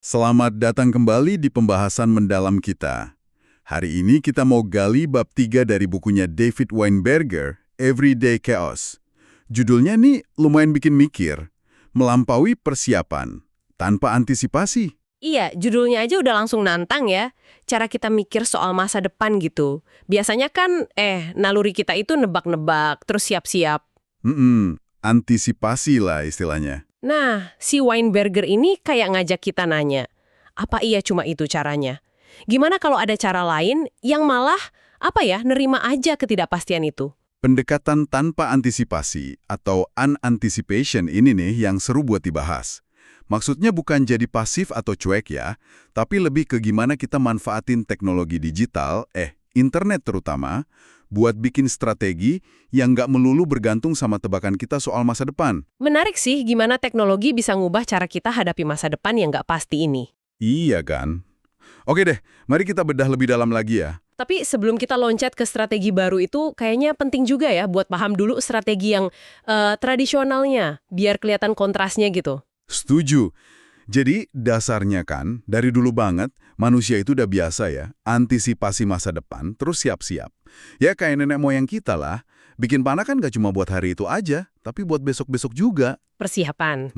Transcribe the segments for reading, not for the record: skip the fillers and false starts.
Selamat datang kembali di pembahasan mendalam kita. Hari ini kita mau gali bab 3 dari bukunya David Weinberger, Everyday Chaos. Judulnya nih lumayan bikin mikir, melampaui persiapan, tanpa antisipasi. Iya, judulnya aja udah langsung nantang ya. Cara kita mikir soal masa depan gitu. Biasanya kan, naluri kita itu nebak-nebak, terus siap-siap. Antisipasi lah istilahnya. Nah, si Weinberger ini kayak ngajak kita nanya, apa iya cuma itu caranya? Gimana kalau ada cara lain yang malah, nerima aja ketidakpastian itu? Pendekatan tanpa antisipasi atau unanticipation ini nih yang seru buat dibahas. Maksudnya bukan jadi pasif atau cuek ya, tapi lebih ke gimana kita manfaatin teknologi digital, internet terutama, buat bikin strategi yang nggak melulu bergantung sama tebakan kita soal masa depan. Menarik sih gimana teknologi bisa ngubah cara kita hadapi masa depan yang nggak pasti ini. Iya kan? Oke deh, mari kita bedah lebih dalam lagi ya. Tapi sebelum kita loncat ke strategi baru itu, kayaknya penting juga ya buat paham dulu strategi yang tradisionalnya, biar kelihatan kontrasnya gitu. Setuju. Jadi dasarnya kan, dari dulu banget, manusia itu udah biasa ya, antisipasi masa depan, terus siap-siap. Ya kayak nenek moyang kita lah, bikin panah kan gak cuma buat hari itu aja, tapi buat besok-besok juga. Persiapan.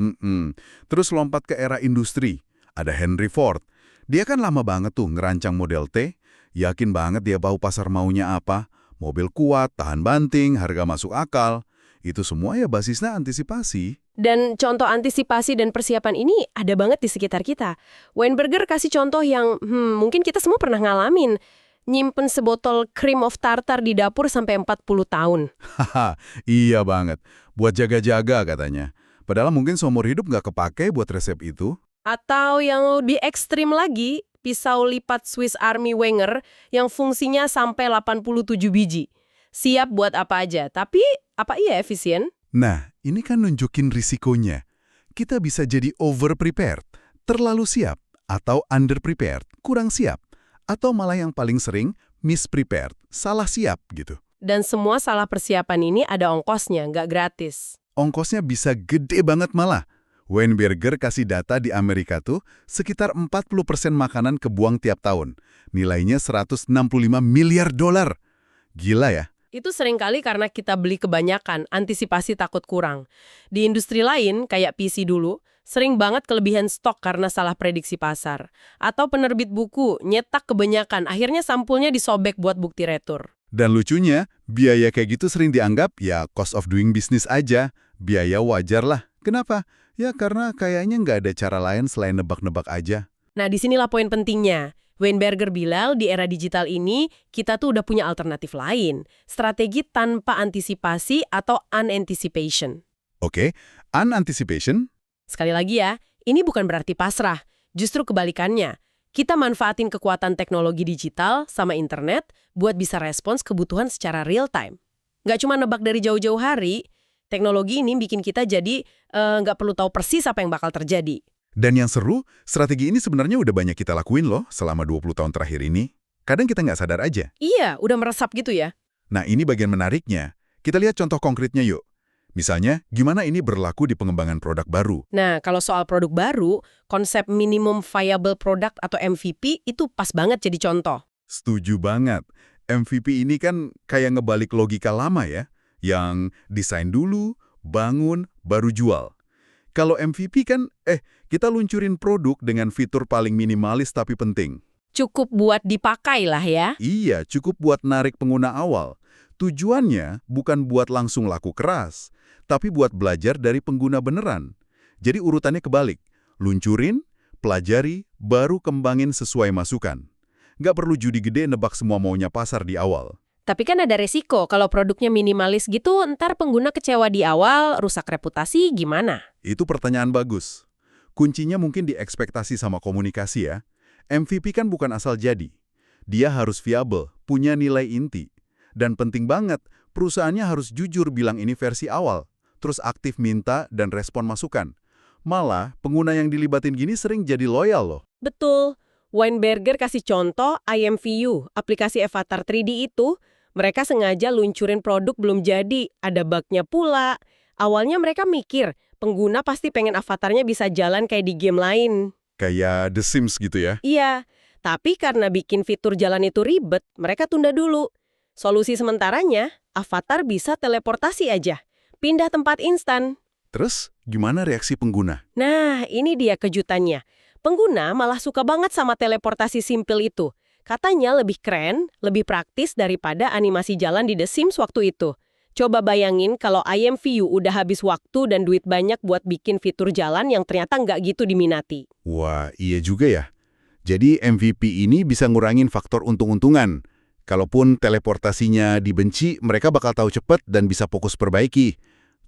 Terus lompat ke era industri, ada Henry Ford. Dia kan lama banget tuh ngerancang Model T, yakin banget dia tahu pasar maunya apa, mobil kuat, tahan banting, harga masuk akal. Itu semua ya basisnya antisipasi. Dan contoh antisipasi dan persiapan ini ada banget di sekitar kita. Weinberger kasih contoh yang mungkin kita semua pernah ngalamin. Nyimpen sebotol cream of tartar di dapur sampai 40 tahun. Haha, iya banget. Buat jaga-jaga katanya. Padahal mungkin seumur hidup nggak kepake buat resep itu. Atau yang lebih ekstrim lagi, pisau lipat Swiss Army Wenger yang fungsinya sampai 87 biji. Siap buat apa aja, tapi apa iya efisien? Nah, ini kan nunjukin risikonya. Kita bisa jadi over-prepared, terlalu siap, atau under-prepared, kurang siap. Atau malah yang paling sering, misprepared, salah siap gitu. Dan semua salah persiapan ini ada ongkosnya, nggak gratis. Ongkosnya bisa gede banget malah. Weinberger kasih data di Amerika tuh, sekitar 40% makanan kebuang tiap tahun. Nilainya 165 miliar dolar. Gila ya? Itu seringkali karena kita beli kebanyakan, antisipasi takut kurang. Di industri lain, kayak PC dulu, sering banget kelebihan stok karena salah prediksi pasar. Atau penerbit buku, nyetak kebanyakan, akhirnya sampulnya disobek buat bukti retur. Dan lucunya, biaya kayak gitu sering dianggap ya cost of doing business aja. Biaya wajar lah. Kenapa? Ya karena kayaknya nggak ada cara lain selain nebak-nebak aja. Nah, disinilah poin pentingnya. Weinberger bilang di era digital ini, kita tuh udah punya alternatif lain. Strategi tanpa antisipasi atau unanticipation. Oke, unanticipation? Sekali lagi ya, ini bukan berarti pasrah. Justru kebalikannya. Kita manfaatin kekuatan teknologi digital sama internet buat bisa respons kebutuhan secara real time. Nggak cuma nebak dari jauh-jauh hari, teknologi ini bikin kita jadi nggak perlu tahu persis apa yang bakal terjadi. Dan yang seru, strategi ini sebenarnya udah banyak kita lakuin loh selama 20 tahun terakhir ini. Kadang kita nggak sadar aja. Iya, udah meresap gitu ya. Nah, ini bagian menariknya. Kita lihat contoh konkretnya yuk. Misalnya, gimana ini berlaku di pengembangan produk baru? Nah, kalau soal produk baru, konsep minimum viable product atau MVP itu pas banget jadi contoh. Setuju banget. MVP ini kan kayak ngebalik logika lama ya, yang desain dulu, bangun, baru jual. Kalau MVP kan, kita luncurin produk dengan fitur paling minimalis tapi penting. Cukup buat dipakai lah ya. Iya, cukup buat narik pengguna awal. Tujuannya bukan buat langsung laku keras, tapi buat belajar dari pengguna beneran. Jadi urutannya kebalik. Luncurin, pelajari, baru kembangin sesuai masukan. Nggak perlu judi gede nebak semua maunya pasar di awal. Tapi kan ada resiko, kalau produknya minimalis gitu, ntar pengguna kecewa di awal, rusak reputasi, gimana? Itu pertanyaan bagus. Kuncinya mungkin di ekspektasi sama komunikasi ya. MVP kan bukan asal jadi. Dia harus viable, punya nilai inti. Dan penting banget, perusahaannya harus jujur bilang ini versi awal, terus aktif minta dan respon masukan. Malah, pengguna yang dilibatin gini sering jadi loyal loh. Betul. Weinberger kasih contoh IMVU, aplikasi avatar 3D itu. Mereka sengaja luncurin produk belum jadi, ada bug-nya pula. Awalnya mereka mikir, pengguna pasti pengen avatarnya bisa jalan kayak di game lain. Kayak The Sims gitu ya? Iya, tapi karena bikin fitur jalan itu ribet, mereka tunda dulu. Solusi sementaranya, avatar bisa teleportasi aja. Pindah tempat instan. Terus, gimana reaksi pengguna? Nah, ini dia kejutannya. Pengguna malah suka banget sama teleportasi simpel itu. Katanya lebih keren, lebih praktis daripada animasi jalan di The Sims waktu itu. Coba bayangin kalau IMVU udah habis waktu dan duit banyak buat bikin fitur jalan yang ternyata nggak gitu diminati. Wah, iya juga ya. Jadi MVP ini bisa ngurangin faktor untung-untungan. Kalaupun teleportasinya dibenci, mereka bakal tahu cepat dan bisa fokus perbaiki.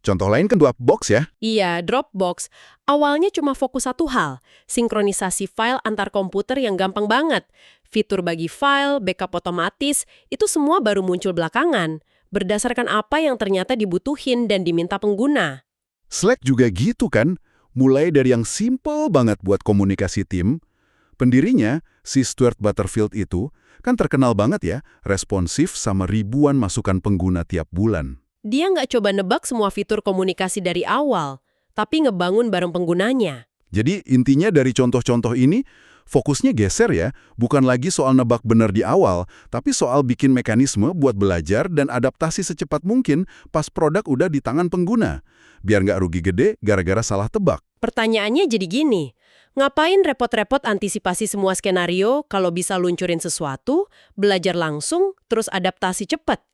Contoh lain kan Dropbox ya? Iya, Dropbox. Awalnya cuma fokus satu hal, sinkronisasi file antar komputer yang gampang banget. Fitur bagi file, backup otomatis, itu semua baru muncul belakangan. Berdasarkan apa yang ternyata dibutuhin dan diminta pengguna. Slack juga gitu kan? Mulai dari yang simple banget buat komunikasi tim. Pendirinya, si Stuart Butterfield itu, kan terkenal banget ya, responsif sama ribuan masukan pengguna tiap bulan. Dia nggak coba nebak semua fitur komunikasi dari awal, tapi ngebangun bareng penggunanya. Jadi intinya dari contoh-contoh ini, fokusnya geser ya, bukan lagi soal nebak benar di awal, tapi soal bikin mekanisme buat belajar dan adaptasi secepat mungkin pas produk udah di tangan pengguna. Biar nggak rugi gede gara-gara salah tebak. Pertanyaannya jadi gini, ngapain repot-repot antisipasi semua skenario kalau bisa luncurin sesuatu, belajar langsung, terus adaptasi cepat?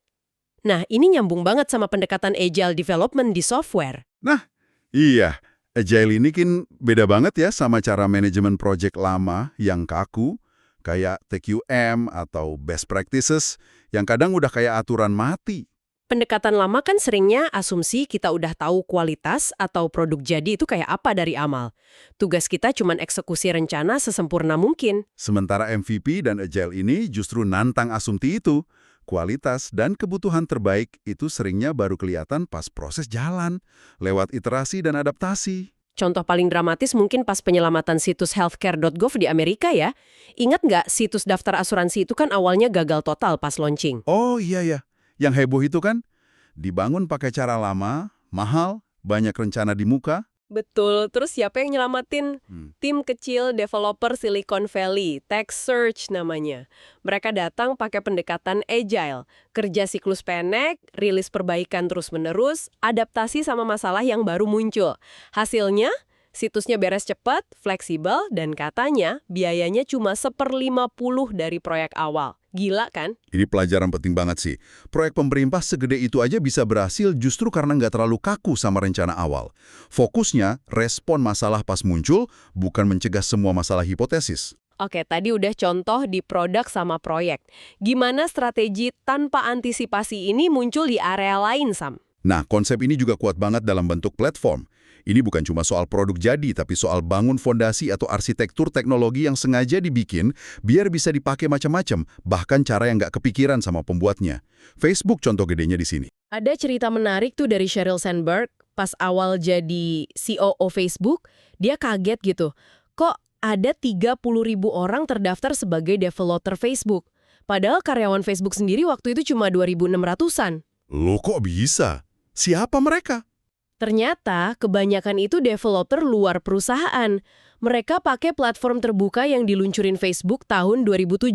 Nah, ini nyambung banget sama pendekatan agile development di software. Nah, iya. Agile ini kan beda banget ya sama cara manajemen project lama yang kaku, kayak TQM atau best practices, yang kadang udah kayak aturan mati. Pendekatan lama kan seringnya asumsi kita udah tahu kualitas atau produk jadi itu kayak apa dari amal. Tugas kita cuma eksekusi rencana sesempurna mungkin. Sementara MVP dan Agile ini justru nantang asumsi itu. Kualitas dan kebutuhan terbaik itu seringnya baru kelihatan pas proses jalan, lewat iterasi dan adaptasi. Contoh paling dramatis mungkin pas penyelamatan situs healthcare.gov di Amerika ya. Ingat nggak situs daftar asuransi itu kan awalnya gagal total pas launching? Oh iya ya, yang heboh itu kan dibangun pakai cara lama, mahal, banyak rencana di muka. Betul, terus siapa yang nyelamatin? Tim kecil developer Silicon Valley, Tech Search namanya. Mereka datang pakai pendekatan agile, kerja siklus pendek, rilis perbaikan terus-menerus, adaptasi sama masalah yang baru muncul. Hasilnya, situsnya beres cepat, fleksibel, dan katanya biayanya cuma 1/50 dari proyek awal. Gila kan? Ini pelajaran penting banget sih. Proyek pemerintah segede itu aja bisa berhasil justru karena nggak terlalu kaku sama rencana awal. Fokusnya, respon masalah pas muncul, bukan mencegah semua masalah hipotesis. Oke, tadi udah contoh di produk sama proyek. Gimana strategi tanpa antisipasi ini muncul di area lain, Sam? Nah, konsep ini juga kuat banget dalam bentuk platform. Ini bukan cuma soal produk jadi, tapi soal bangun fondasi atau arsitektur teknologi yang sengaja dibikin biar bisa dipakai macam-macam, bahkan cara yang nggak kepikiran sama pembuatnya. Facebook contoh gedenya di sini. Ada cerita menarik tuh dari Sheryl Sandberg, pas awal jadi COO Facebook, dia kaget gitu. Kok ada 30.000 orang terdaftar sebagai developer Facebook? Padahal karyawan Facebook sendiri waktu itu cuma 2.600-an. Loh kok bisa? Siapa mereka? Ternyata kebanyakan itu developer luar perusahaan. Mereka pakai platform terbuka yang diluncurin Facebook tahun 2007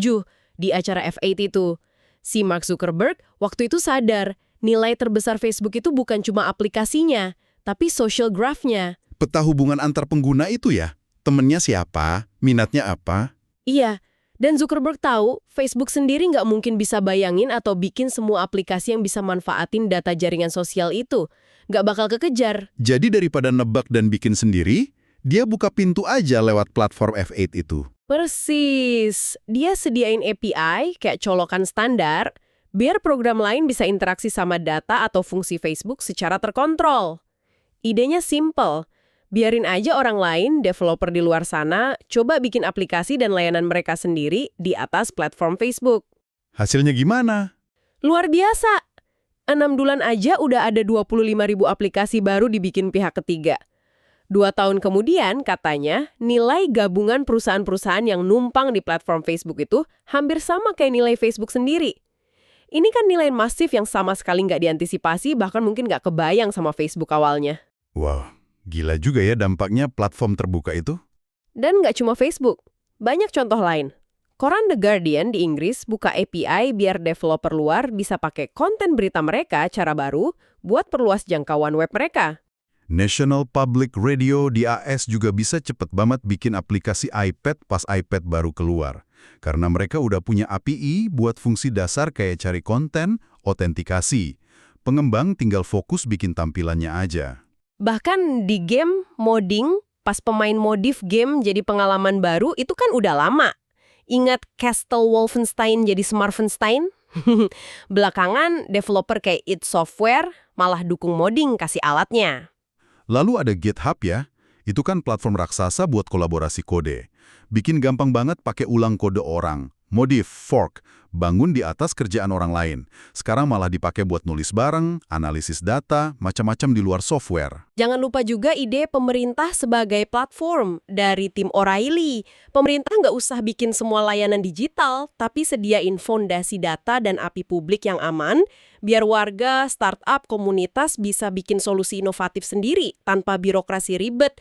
di acara F8 itu. Si Mark Zuckerberg waktu itu sadar, nilai terbesar Facebook itu bukan cuma aplikasinya, tapi social graph-nya. Peta hubungan antar pengguna itu ya? Temennya siapa? Minatnya apa? Iya, dan Zuckerberg tahu Facebook sendiri nggak mungkin bisa bayangin atau bikin semua aplikasi yang bisa manfaatin data jaringan sosial itu. Nggak bakal kekejar. Jadi daripada nebak dan bikin sendiri, dia buka pintu aja lewat platform F8 itu. Persis. Dia sediain API kayak colokan standar, biar program lain bisa interaksi sama data atau fungsi Facebook secara terkontrol. Idenya simple. Biarin aja orang lain, developer di luar sana, coba bikin aplikasi dan layanan mereka sendiri di atas platform Facebook. Hasilnya gimana? Luar biasa! 6 bulan aja udah ada 25.000 aplikasi baru dibikin pihak ketiga. 2 tahun kemudian, katanya, nilai gabungan perusahaan-perusahaan yang numpang di platform Facebook itu hampir sama kayak nilai Facebook sendiri. Ini kan nilai masif yang sama sekali nggak diantisipasi, bahkan mungkin nggak kebayang sama Facebook awalnya. Wow, gila juga ya dampaknya platform terbuka itu. Dan nggak cuma Facebook, banyak contoh lain. Koran The Guardian di Inggris buka API biar developer luar bisa pakai konten berita mereka cara baru buat perluas jangkauan web mereka. National Public Radio di AS juga bisa cepet banget bikin aplikasi iPad pas iPad baru keluar. Karena mereka udah punya API buat fungsi dasar kayak cari konten, autentikasi. Pengembang tinggal fokus bikin tampilannya aja. Bahkan di game, modding, pas pemain modif game jadi pengalaman baru itu kan udah lama. Ingat Castle Wolfenstein jadi Smartfenstein? Belakangan, developer kayak id Software malah dukung modding kasih alatnya. Lalu ada GitHub ya, itu kan platform raksasa buat kolaborasi kode. Bikin gampang banget pakai ulang kode orang, modif, fork, bangun di atas kerjaan orang lain. Sekarang malah dipakai buat nulis bareng, analisis data, macam-macam di luar software. Jangan lupa juga ide pemerintah sebagai platform dari tim O'Reilly. Pemerintah nggak usah bikin semua layanan digital, tapi sediain fondasi data dan API publik yang aman, biar warga, startup, komunitas bisa bikin solusi inovatif sendiri tanpa birokrasi ribet.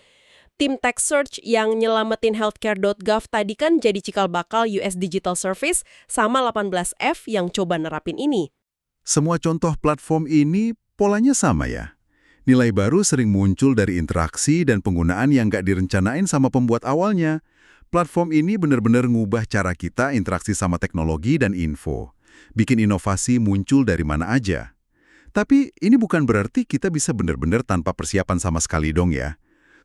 Tim Tech Search yang nyelamatin healthcare.gov tadi kan jadi cikal bakal US Digital Service sama 18F yang coba nerapin ini. Semua contoh platform ini polanya sama ya. Nilai baru sering muncul dari interaksi dan penggunaan yang nggak direncanain sama pembuat awalnya. Platform ini benar-benar ngubah cara kita interaksi sama teknologi dan info. Bikin inovasi muncul dari mana aja. Tapi ini bukan berarti kita bisa benar-benar tanpa persiapan sama sekali dong ya.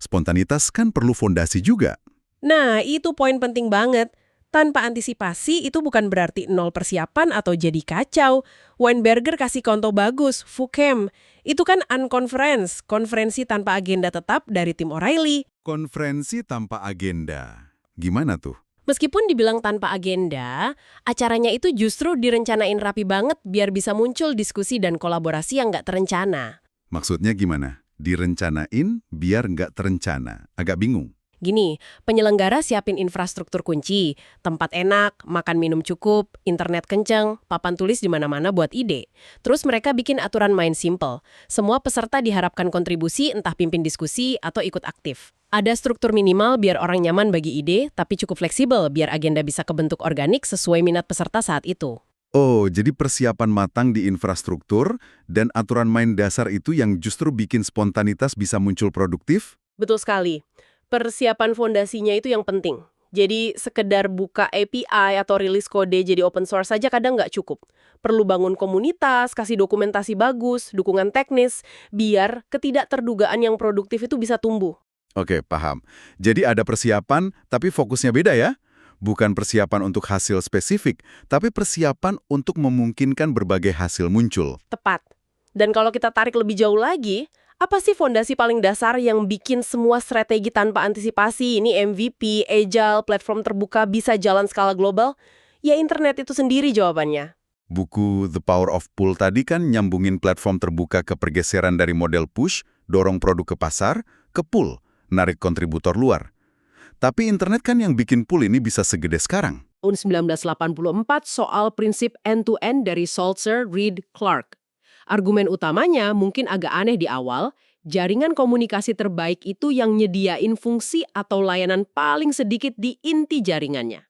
Spontanitas kan perlu fondasi juga. Nah, itu poin penting banget. Tanpa antisipasi itu bukan berarti nol persiapan atau jadi kacau. Weinberger kasih contoh bagus, FUCAM. Itu kan unconference, konferensi tanpa agenda tetap dari tim O'Reilly. Konferensi tanpa agenda. Gimana tuh? Meskipun dibilang tanpa agenda, acaranya itu justru direncanain rapi banget biar bisa muncul diskusi dan kolaborasi yang nggak terencana. Maksudnya gimana? Direncanain biar nggak terencana. Agak bingung. Gini, penyelenggara siapin infrastruktur kunci, tempat enak, makan minum cukup, internet kenceng, papan tulis di mana-mana buat ide. Terus mereka bikin aturan main simple. Semua peserta diharapkan kontribusi entah pimpin diskusi atau ikut aktif. Ada struktur minimal biar orang nyaman bagi ide, tapi cukup fleksibel biar agenda bisa kebentuk organik sesuai minat peserta saat itu. Oh, jadi persiapan matang di infrastruktur dan aturan main dasar itu yang justru bikin spontanitas bisa muncul produktif? Betul sekali. Persiapan fondasinya itu yang penting. Jadi sekedar buka API atau rilis kode jadi open source saja kadang nggak cukup. Perlu bangun komunitas, kasih dokumentasi bagus, dukungan teknis, biar ketidakterdugaan yang produktif itu bisa tumbuh. Oke, paham. Jadi ada persiapan, tapi fokusnya beda ya? Bukan persiapan untuk hasil spesifik, tapi persiapan untuk memungkinkan berbagai hasil muncul. Tepat. Dan kalau kita tarik lebih jauh lagi, apa sih fondasi paling dasar yang bikin semua strategi tanpa antisipasi, ini MVP, Agile, platform terbuka bisa jalan skala global? Ya internet itu sendiri jawabannya. Buku The Power of Pull tadi kan nyambungin platform terbuka ke pergeseran dari model push, dorong produk ke pasar, ke pull, narik kontributor luar. Tapi internet kan yang bikin pull ini bisa segede sekarang. Tahun 1984 soal prinsip end-to-end dari Salzer, Reed, Clark. Argumen utamanya mungkin agak aneh di awal, jaringan komunikasi terbaik itu yang nyediain fungsi atau layanan paling sedikit di inti jaringannya.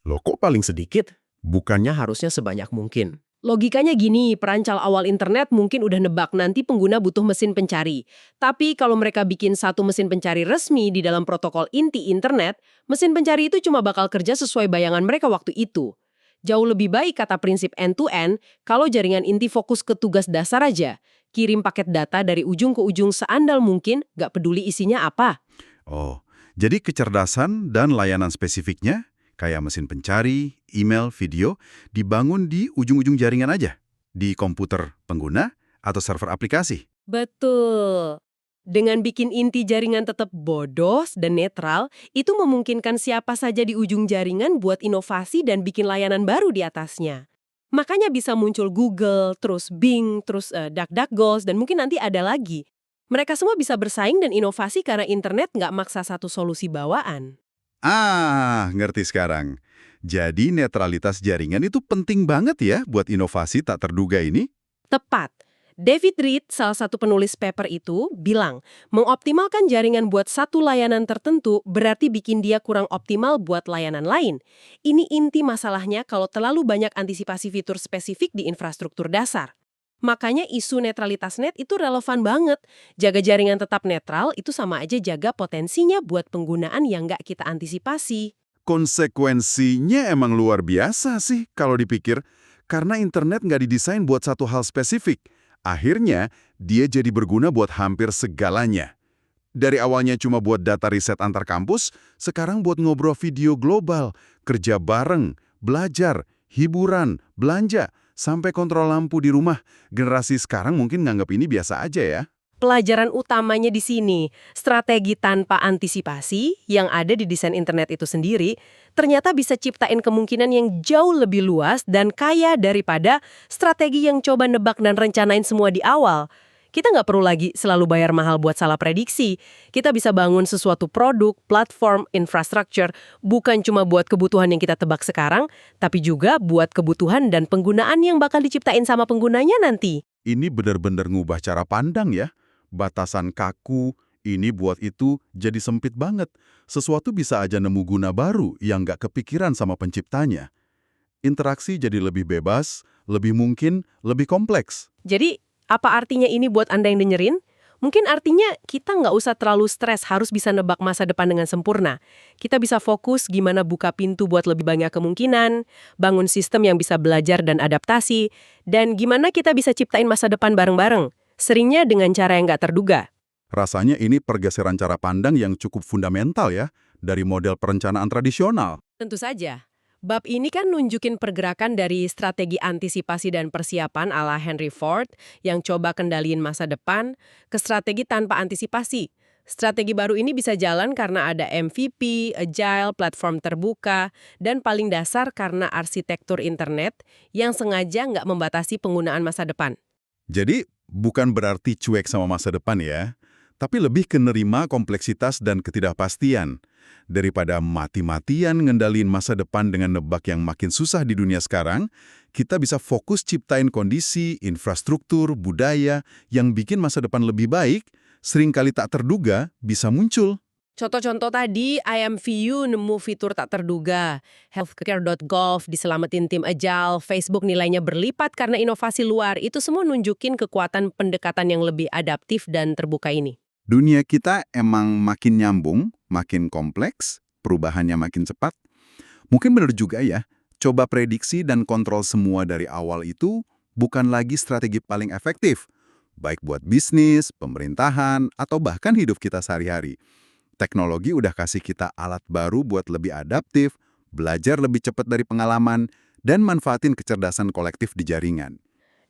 Loh kok paling sedikit? Bukannya harusnya sebanyak mungkin. Logikanya gini, perancal awal internet mungkin udah nebak nanti pengguna butuh mesin pencari. Tapi kalau mereka bikin satu mesin pencari resmi di dalam protokol inti internet, mesin pencari itu cuma bakal kerja sesuai bayangan mereka waktu itu. Jauh lebih baik kata prinsip end-to-end kalau jaringan inti fokus ke tugas dasar aja. Kirim paket data dari ujung ke ujung seandal mungkin, nggak peduli isinya apa. Oh, jadi kecerdasan dan layanan spesifiknya, kayak mesin pencari, email, video, dibangun di ujung-ujung jaringan aja? Di komputer pengguna atau server aplikasi? Betul. Dengan bikin inti jaringan tetap bodoh dan netral, itu memungkinkan siapa saja di ujung jaringan buat inovasi dan bikin layanan baru di atasnya. Makanya bisa muncul Google, terus Bing, terus DuckDuckGo, dan mungkin nanti ada lagi. Mereka semua bisa bersaing dan inovasi karena internet nggak maksa satu solusi bawaan. Ah, ngerti sekarang. Jadi netralitas jaringan itu penting banget ya buat inovasi tak terduga ini? Tepat. David Reed, salah satu penulis paper itu, bilang mengoptimalkan jaringan buat satu layanan tertentu berarti bikin dia kurang optimal buat layanan lain. Ini inti masalahnya kalau terlalu banyak antisipasi fitur spesifik di infrastruktur dasar. Makanya isu netralitas net itu relevan banget. Jaga jaringan tetap netral itu sama aja jaga potensinya buat penggunaan yang nggak kita antisipasi. Konsekuensinya emang luar biasa sih kalau dipikir, karena internet nggak didesain buat satu hal spesifik. Akhirnya, dia jadi berguna buat hampir segalanya. Dari awalnya cuma buat data riset antar kampus, sekarang buat ngobrol video global, kerja bareng, belajar, hiburan, belanja, sampai kontrol lampu di rumah. Generasi sekarang mungkin nganggap ini biasa aja ya. Pelajaran utamanya di sini, strategi tanpa antisipasi yang ada di desain internet itu sendiri, ternyata bisa ciptain kemungkinan yang jauh lebih luas dan kaya daripada strategi yang coba nebak dan rencanain semua di awal. Kita nggak perlu lagi selalu bayar mahal buat salah prediksi. Kita bisa bangun sesuatu produk, platform, infrastructure, bukan cuma buat kebutuhan yang kita tebak sekarang, tapi juga buat kebutuhan dan penggunaan yang bakal diciptain sama penggunanya nanti. Ini benar-benar ngubah cara pandang ya. Batasan kaku, ini buat itu jadi sempit banget. Sesuatu bisa aja nemu guna baru yang nggak kepikiran sama penciptanya. Interaksi jadi lebih bebas, lebih mungkin, lebih kompleks. Jadi, apa artinya ini buat Anda yang dengerin? Mungkin artinya kita nggak usah terlalu stres harus bisa nebak masa depan dengan sempurna. Kita bisa fokus gimana buka pintu buat lebih banyak kemungkinan, bangun sistem yang bisa belajar dan adaptasi, dan gimana kita bisa ciptain masa depan bareng-bareng, seringnya dengan cara yang nggak terduga. Rasanya ini pergeseran cara pandang yang cukup fundamental ya, dari model perencanaan tradisional. Tentu saja. Bab ini kan nunjukin pergerakan dari strategi antisipasi dan persiapan ala Henry Ford yang coba kendaliin masa depan ke strategi tanpa antisipasi. Strategi baru ini bisa jalan karena ada MVP, agile, platform terbuka, dan paling dasar karena arsitektur internet yang sengaja nggak membatasi penggunaan masa depan. Jadi, bukan berarti cuek sama masa depan ya, tapi lebih ke nerima kompleksitas dan ketidakpastian. Daripada mati-matian ngendaliin masa depan dengan nebak yang makin susah di dunia sekarang, kita bisa fokus ciptain kondisi, infrastruktur, budaya yang bikin masa depan lebih baik, seringkali tak terduga bisa muncul. Contoh-contoh tadi, IMVU nemu fitur tak terduga, healthcare.gov diselamatin tim Agile, Facebook nilainya berlipat karena inovasi luar, itu semua nunjukin kekuatan pendekatan yang lebih adaptif dan terbuka ini. Dunia kita emang makin nyambung, makin kompleks, perubahannya makin cepat. Mungkin benar juga ya, coba prediksi dan kontrol semua dari awal itu bukan lagi strategi paling efektif, baik buat bisnis, pemerintahan, atau bahkan hidup kita sehari-hari. Teknologi udah kasih kita alat baru buat lebih adaptif, belajar lebih cepat dari pengalaman, dan manfaatin kecerdasan kolektif di jaringan.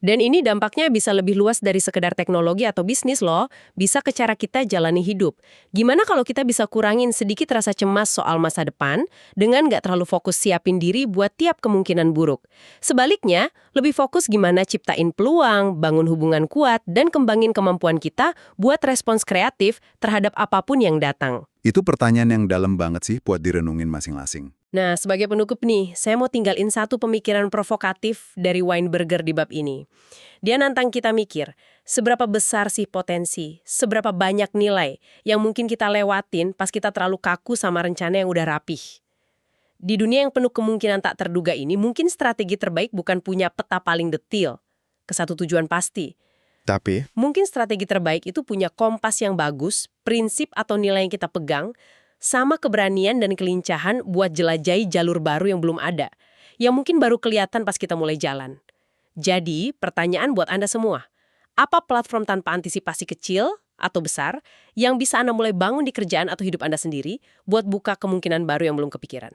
Dan ini dampaknya bisa lebih luas dari sekedar teknologi atau bisnis loh, bisa ke cara kita jalani hidup. Gimana kalau kita bisa kurangin sedikit rasa cemas soal masa depan dengan nggak terlalu fokus siapin diri buat tiap kemungkinan buruk. Sebaliknya, lebih fokus gimana ciptain peluang, bangun hubungan kuat, dan kembangin kemampuan kita buat respons kreatif terhadap apapun yang datang. Itu pertanyaan yang dalam banget sih buat direnungin masing-masing. Nah, sebagai penutup nih, saya mau tinggalin satu pemikiran provokatif dari Weinberger di bab ini. Dia nantang kita mikir, seberapa besar sih potensi, seberapa banyak nilai yang mungkin kita lewatin pas kita terlalu kaku sama rencana yang udah rapih. Di dunia yang penuh kemungkinan tak terduga ini, mungkin strategi terbaik bukan punya peta paling detil ke satu tujuan pasti. Tapi, Mungkin strategi terbaik itu punya kompas yang bagus, prinsip atau nilai yang kita pegang, sama keberanian dan kelincahan buat jelajahi jalur baru yang belum ada, yang mungkin baru kelihatan pas kita mulai jalan. Jadi, pertanyaan buat Anda semua, apa platform tanpa antisipasi kecil atau besar yang bisa Anda mulai bangun di kerjaan atau hidup Anda sendiri buat buka kemungkinan baru yang belum kepikiran?